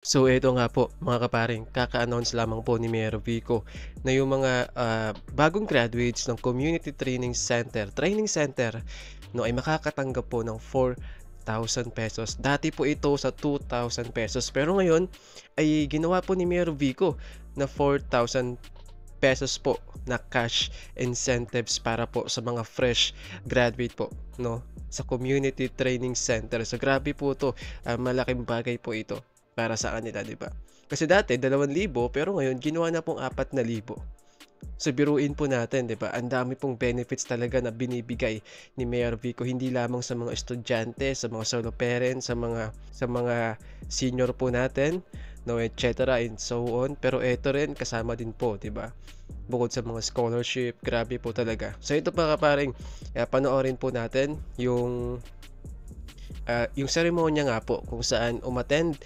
So eto nga po mga kaparing, kaka-announce lamang po ni Mayor Vico na yung mga, bagong graduates ng Community Training Center 'no, ay makakatanggap po ng ₱4,000. Dati po ito sa ₱2,000 pero ngayon ay ginawa po ni Mayor Vico na ₱4,000 po na cash incentives para po sa mga fresh graduate po 'no, sa Community Training Center. So grabe po 'to, malaking bagay po ito para sa kanila, 'di ba? Kasi dati 2,000 pero ngayon ginawa na pong 4,000. So biruin po natin, 'di ba? Ang dami pong benefits talaga na binibigay ni Mayor Vico hindi lamang sa mga estudyante, sa mga solo parents, sa mga senior po natin, no, et cetera and so on. Pero eto rin kasama din po, 'di ba? Bukod sa mga scholarship, grabe po talaga. So ito pa kaparing, panoorin po natin yung seremonya nga po kung saan umattend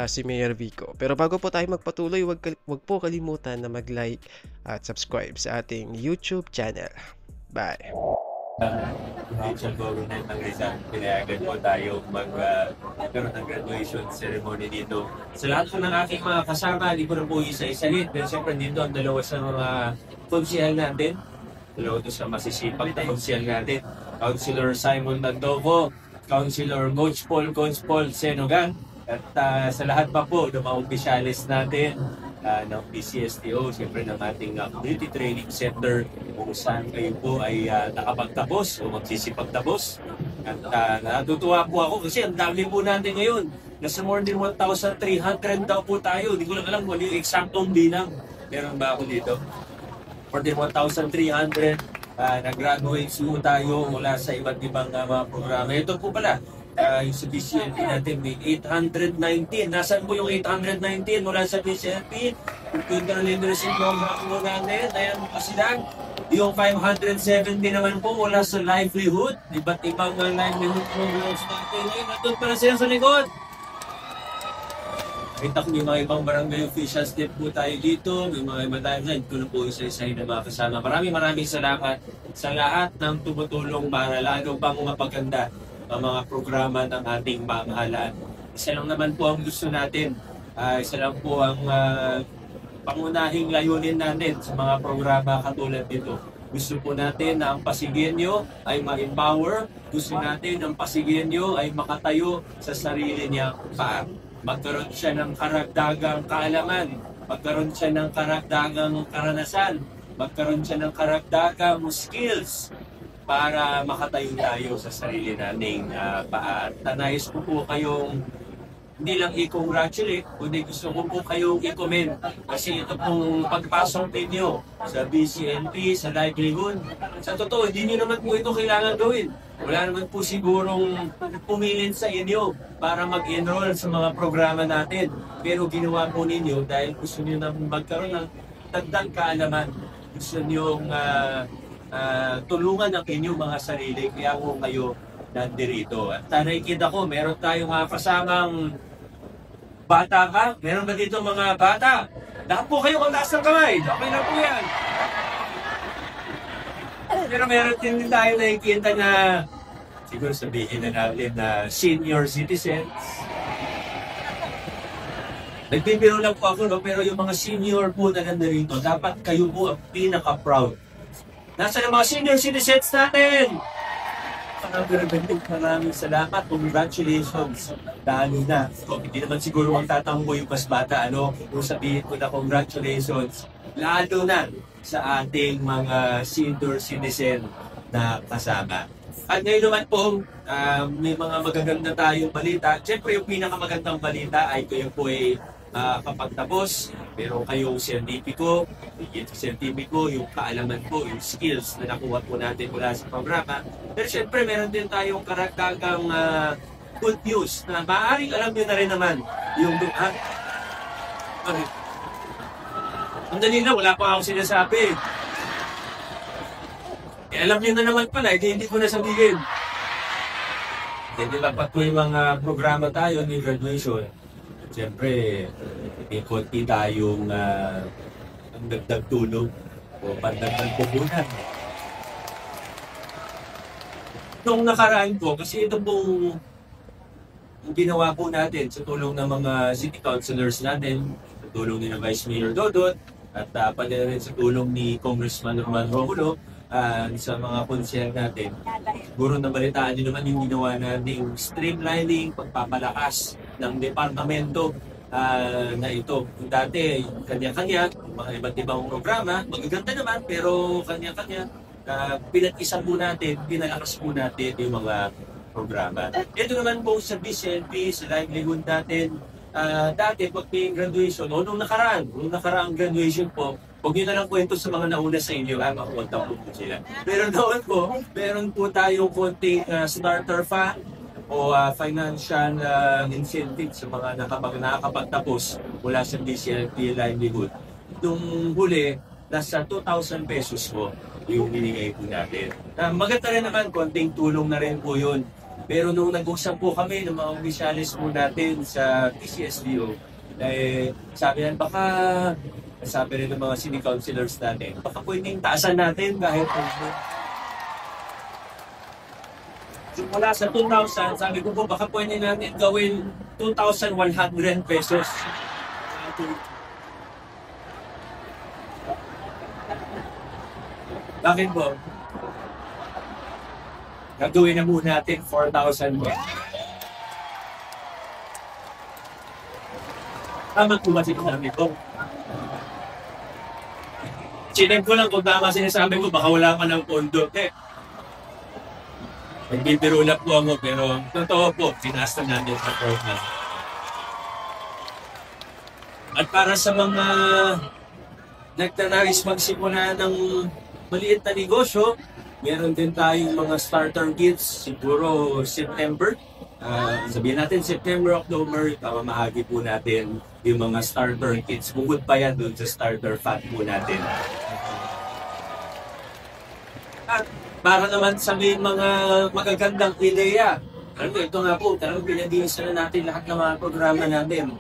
si Mayor Vico. Pero bago po tayo magpatuloy, wag po kalimutan na mag-like at subscribe sa ating YouTube channel. Bye! Provincial Government ng Rizal, pinayagan po tayo magkaroon ng graduation ceremony dito. Sa lahat po ng aking mga kasama, hindi ko na po isa-isalit. Pero siyempre dito ang dalawa sa mga konsihal natin. Dalawa ito sa masisipag na konsihal natin. Councilor Simon Mandoco, Councilor Coach Paul Senogan, at sa lahat pa po ng mga opisyalis natin ng PCSTO, siyempre ng ating Community Training Center kung saan kayo po ay nakapagtapos o magsisipagtapos. At natutuwa po ako kasi ang dami po natin ngayon. Nasa more than 1,300 daw po tayo. Hindi ko lang alam kung ano yung eksaktong bilang. Meron ba ako dito? More than 1,300 nag-graduates po tayo mula sa iba't ibang mga programa. Ito po pala, yung sa BCNP natin may 819. Nasaan po yung 819 mula sa BCNP? Yung Cultural Literacy Program po natin. Ayan po sila. Yung 570 naman po mula sa livelihood. Iba't ibang livelihood programs natin. Ayun, nandun pala sila sa likod. Kita ko may mga ibang barangay officials din po tayo dito. May mga iba tayo dyan. Ito na po isa-isahin na mga kasama. Maraming salamat sa lahat ng tumutulong para lalo pang mapaganda ang mga programa ng ating pamahalaan. Isa lang naman po ang gusto natin. Isa lang po ang pangunahing layunin natin sa mga programa katulad nito. Gusto po natin na ang Pasigueño ay ma-empower. Gusto natin ang Pasigueño ay makatayo sa sarili niyang paa. Magkaroon siya ng karagdagang kaalaman. Magkaroon siya ng karagdagang karanasan. Magkaroon siya ng karagdagang skills para makatayo tayo sa sarili nating paa. At nais ko po kayong hindi lang i-congratulate, kundi gusto ko po kayong i-commend. Kasi ito pong pagpasok ninyo sa BCNP, sa livelihood, sa totoo, hindi nyo naman po ito kailangan gawin. Wala naman po sigurong pumilin sa inyo para mag-enroll sa mga programa natin. Pero ginawa po ninyo dahil gusto nyo na magkaroon ng dagdag kaalaman. Gusto nyo tulungan ang inyong mga sarili, kaya po kayo nandirito. At nakikita ko, meron tayong kasamang bata ka. Meron ba dito mga bata? Lahat po kayo kung taas ng kamay. Okay na po yan. Pero meron din tayo nakikita na siguro sabihin na natin na senior citizens. Nagbibiro lang po ako, no? Pero yung mga senior po na nandirito, dapat kayo po ang pinaka-proud. Nasaan ang mga senior citizens natin? Maraming salamat. Congratulations. Dahil na. Hindi naman siguro ang tatambo yung mas bata. Kung sabihin ko na congratulations. Lalo na sa ating mga senior citizen na kasama. At ngayon naman po, may mga magaganda tayong balita. Siyempre yung pinakamagandang balita ay kayo po ay kapag tapos, pero kayong siyentipiko, yung kaalaman po, yung skills na nakuha po natin mula sa programa. Pero siyempre, meron din tayong karagdagang good news na maaaring alam nyo na rin naman yung ang dali na, wala pa akong sinasabi. Alam nyo na naman pala, hindi ko na sabihin. Hindi dapat po yung mga programa tayo ni graduation. Siyempre, may konti tayong ang dagdag tulong o pandagdag pupunan. Nung nakaraan po, kasi ito pong ang ginawa po natin sa tulong ng mga city councilors natin, sa tulong ni Vice Mayor Dodot, at pati na rin sa tulong ni Congressman Roman Romulo, sa mga konsel natin. Siguro nabalitaan din naman yung ginawa nating streamlining, pagpapalakas ng departamento na ito. Dati, kanya-kanya, mga iba't ibang programa, magaganda naman, pero kanya-kanya, pinag-isa po natin, pinalakas po natin yung mga programa. Ito naman po sa BCNP, sa livelihood natin, dati pag may graduation, o nung nakaraang graduation po, huwag nyo na lang kwento sa mga nauna sa inyo, makakontak po sila. Pero noon po, meron po tayong konting starter fund o financial incentive sa mga nakakapagtapos mula sa BCNP livelihood. Nung huli, nasa 2,000 pesos po yung binigay po natin. Maganda rin naman, konting tulong na rin po yun. Pero nung nag-usap po kami ng mga opisyalis po natin sa PCSDO, sabi rin ng mga city councilors natin, baka pwedeng taasan natin kahit mula sa 2,000, sabi ko po, baka pwede natin gawin 2,100 pesos. Bakit po? Gagawin na muna natin 4,000 po. Tama po ba sinasabi ko? Chinek ko lang kung tama sinasabi ko, baka wala ka ng pondo. Nagbibiro lang po ako, pero totoo po, pinasta natin sa program. At para sa mga nagtanais magsimula ng maliit na negosyo, meron din tayong mga starter kits, siguro September. Sabihin natin September, October, pamamahagi po natin yung mga starter kits. Bukod pa yan doon sa starter fund po natin. At para naman sa may mga magagandang ideya, ito nga po, talagang pinag-iisa na natin lahat ng mga programa natin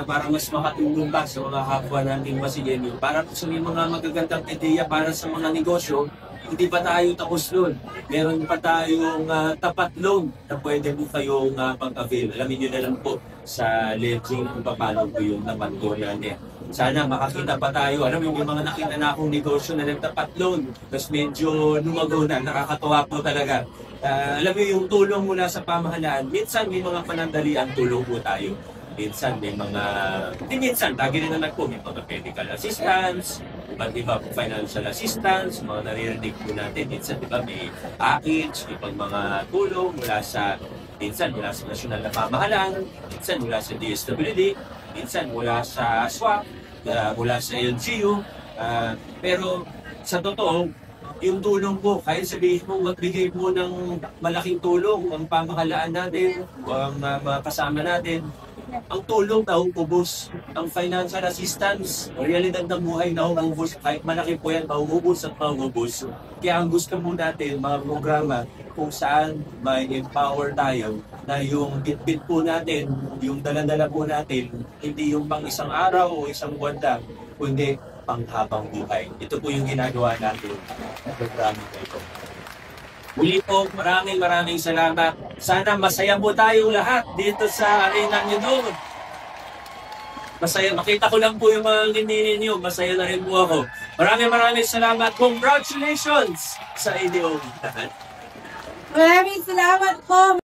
para mas makatulong pa sa mga kapwa nating Masigenyo. Para sa may mga magagandang ideya para sa mga negosyo, hindi pa tayo tapos doon. Meron pa tayong tapat loan na pwede po kayong pag-avail. Alamin nyo na lang po sa legend kung paano po yung tapat loan natin. Sana makakita pa tayo. Alam mo, yung mga nakita na akong negosyo na nagtapat loan, tapos medyo lumago na, nakakatuwa po talaga. Alam mo yung tulong mula sa pamahalaan, minsan may mga panandalian tulong po tayo. Minsan may mga, lagi rin naman po, may mga medical assistance, iba't iba financial assistance, mga naririnig po natin. Minsan, di ba, may package, may mga tulong mula sa nasyonal na pamahalaan, minsan mula sa DSWD, minsan mula sa SWAP, mula sa LGU. Pero sa totoo, yung tulong po, kahit sabihin mo, magbigay po ng malaking tulong ang pamahalaan natin, ang mga kasama natin, ang tulong na ubos, ang financial assistance, realidad ng buhay na ubos, kahit malaki po yan, mauubos at mauubos. Kaya ang gusto po natin, mga programa kung saan may empower tayo, na yung bitbit po natin, yung daladala po natin, hindi yung pang isang araw o isang buwan lang, kundi panghabang buhay. Ito po yung ginagawa natin sa programa na ito. Muli po, maraming salamat. Sana masaya po tayong lahat dito sa arena nyo doon. Masaya, makita ko lang po yung mga ngini ninyo. Masaya na rin po ako. Maraming salamat. Congratulations sa inyo. Maraming salamat po.